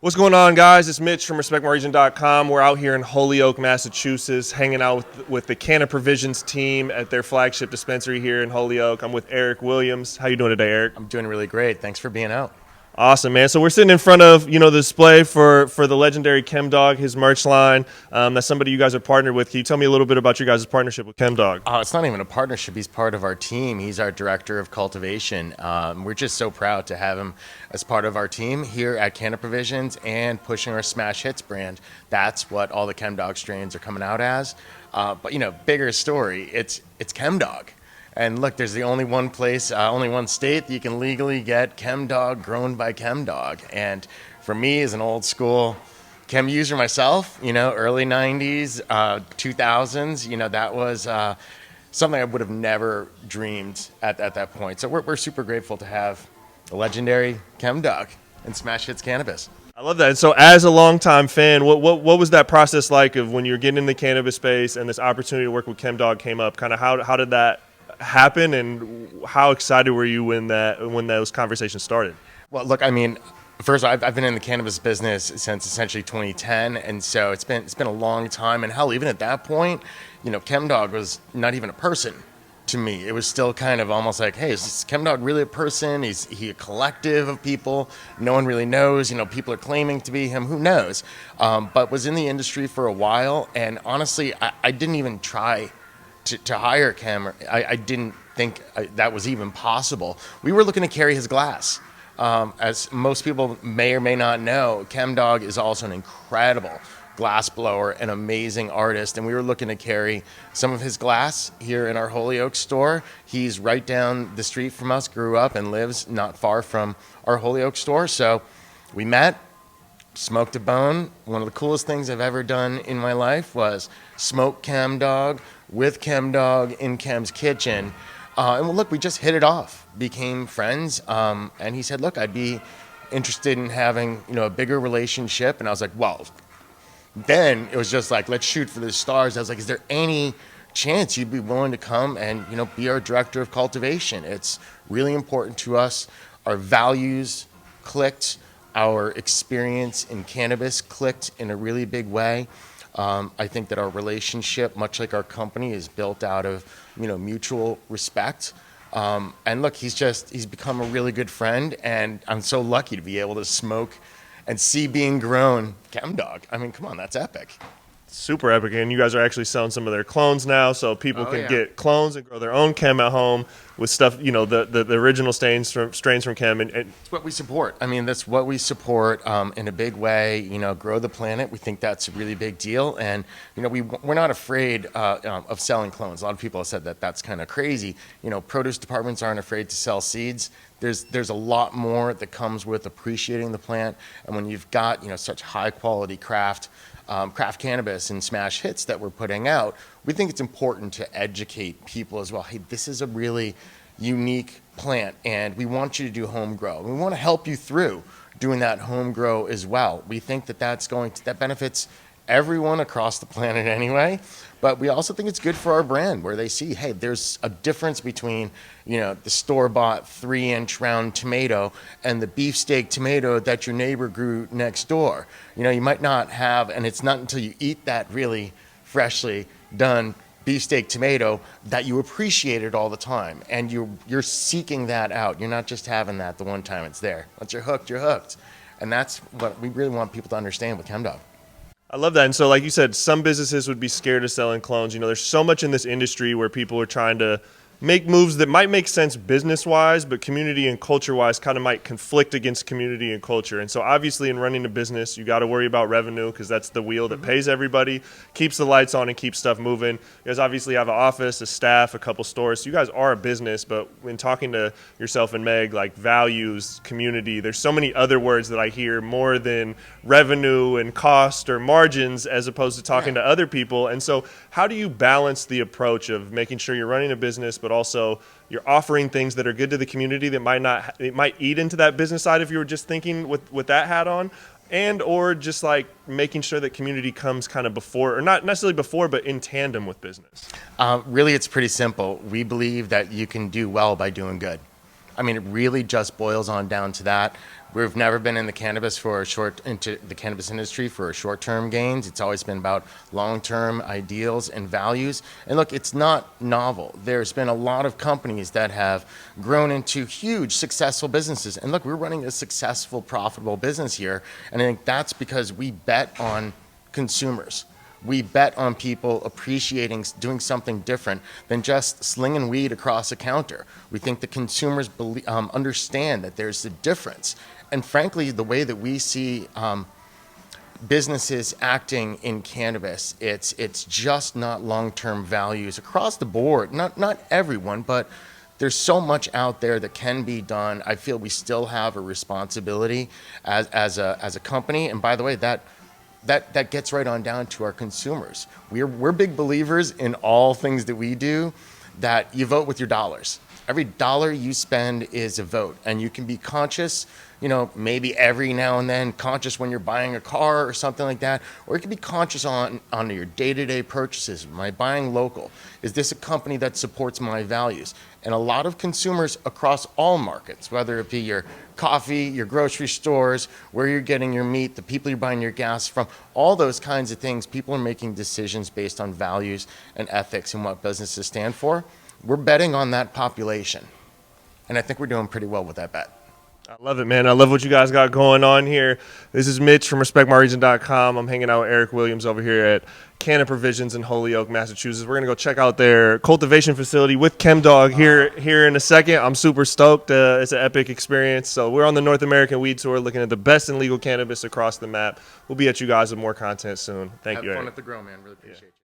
What's going on, guys? It's Mitch from RespectMyRegion.com. We're out here in Holyoke, Massachusetts, hanging out with the Canna Provisions team at their flagship dispensary here in Holyoke. I'm with Erik Williams. How you doing today, Erik? I'm doing really great. Thanks for being out. Awesome, man. So we're sitting in front of, the display for the legendary Chemdog, his merch line. That's somebody you guys are partnered with. Can you tell me a little bit about your guys' partnership with Chemdog? It's not even a partnership. He's part of our team. He's our director of cultivation. We're just so proud to have him as part of our team here at Canna Provisions and pushing our Smash Hits brand. That's what all the Chemdog strains are coming out as. But bigger story, it's Chemdog. And look, there's the only one place, only one state that you can legally get Chemdog grown by Chemdog. And for me, as an old school Chem user myself, early 90s, 2000s, that was something I would have never dreamed at that point. So we're super grateful to have the legendary Chemdog and Smash Hits Cannabis. I love that. And so as a longtime fan, what was that process like of when you were getting in the cannabis space and this opportunity to work with Chemdog came up? Kind of how did that happen, and how excited were you when those conversations started? Well, look, first of all, I've been in the cannabis business since essentially 2010, and so it's been a long time. And hell, even at that point, Chemdog was not even a person to me. It was still kind of almost like, hey, is Chemdog really a person? Is he a collective of people? No one really knows. People are claiming to be him. Who knows? But was in the industry for a while, and honestly, I didn't even try to hire Chem. I didn't think that was even possible. We were looking to carry his glass. As most people may or may not know, Chemdog is also an incredible glass blower, an amazing artist, and we were looking to carry some of his glass here in our Holyoke store. He's right down the street from us, grew up and lives not far from our Holyoke store. So we met, smoked a bone. One of the coolest things I've ever done in my life was smoke Chemdog with Chemdog in Chem's kitchen. We just hit it off, became friends. And he said, look, I'd be interested in having, a bigger relationship. And I was like, well, then it was just like, let's shoot for the stars. I was like, is there any chance you'd be willing to come and, be our director of cultivation? It's really important to us. Our values clicked. Our experience in cannabis clicked in a really big way. I think that our relationship, much like our company, is built out of, mutual respect. And look, he's become a really good friend, and I'm so lucky to be able to smoke and see being grown Chemdog. Come on, that's epic. Super epic, and you guys are actually selling some of their clones now, so people can get clones and grow their own Chem at home with stuff, the original strains from Chem. And it's what we support. That's what we support in a big way. Grow the planet. We think that's a really big deal, and we're not afraid of selling clones. A lot of people have said that that's kind of crazy. Produce departments aren't afraid to sell seeds. There's a lot more that comes with appreciating the plant, and when you've got such high quality craft cannabis and Smash Hits that we're putting out, we think it's important to educate people as well. Hey, this is a really unique plant, and we want you to do home grow. We want to help you through doing that home grow as well. We think that that benefits everyone across the planet anyway, but we also think it's good for our brand, where they see, hey, there's a difference between, the store-bought 3-inch round tomato and the beefsteak tomato that your neighbor grew next door. You might not have, and it's not until you eat that really freshly done beefsteak tomato that you appreciate it all the time, and you're seeking that out. You're not just having that the one time it's there. Once you're hooked, you're hooked. And that's what we really want people to understand with Chemdog. I love that. And so, like you said, some businesses would be scared of selling clones. There's so much in this industry where people are trying to make moves that might make sense business-wise, but community and culture-wise kind of might conflict against community and culture. And so obviously in running a business, you got to worry about revenue, because that's the wheel that pays everybody, keeps the lights on, and keeps stuff moving. You guys obviously have an office, a staff, a couple stores. So you guys are a business, but when talking to yourself and Meg, like values, community, there's so many other words that I hear more than revenue and cost or margins, as opposed to talking to other people. And so how do you balance the approach of making sure you're running a business, but also you're offering things that are good to the community that might eat into that business side if you were just thinking with that hat on, and or just like making sure that community comes kind of before, or not necessarily before, but in tandem with business? Really, it's pretty simple. We believe that you can do well by doing good. It really just boils on down to that. We've never been in the cannabis into the cannabis industry for short-term gains. It's always been about long-term ideals and values. And look, it's not novel. There's been a lot of companies that have grown into huge, successful businesses. And look, we're running a successful, profitable business here. And I think that's because we bet on consumers. We bet on people appreciating doing something different than just slinging weed across a counter. We think the consumers understand that there's a difference. And frankly, the way that we see businesses acting in cannabis, it's just not long-term values across the board. Not everyone, but there's so much out there that can be done. I feel we still have a responsibility as a company. And by the way, that gets right on down to our consumers. We're big believers in all things that we do, that you vote with your dollars. Every dollar you spend is a vote, and you can be conscious, maybe every now and then, conscious when you're buying a car or something like that, or you can be conscious on your day-to-day purchases. Am I buying local? Is this a company that supports my values? And a lot of consumers across all markets, whether it be your coffee, your grocery stores, where you're getting your meat, the people you're buying your gas from, all those kinds of things, people are making decisions based on values and ethics and what businesses stand for. We're betting on that population, and I think we're doing pretty well with that bet. I love it, man. I love what you guys got going on here. This is Mitch from RespectMyRegion.com. I'm hanging out with Erik Williams over here at Canna Provisions in Holyoke, Massachusetts. We're going to go check out their cultivation facility with Chemdog here in a second. I'm super stoked. It's an epic experience. So we're on the North American Weed Tour looking at the best in legal cannabis across the map. We'll be at you guys with more content soon. Thank you, Erik. Have fun at the grow, man. Really appreciate it.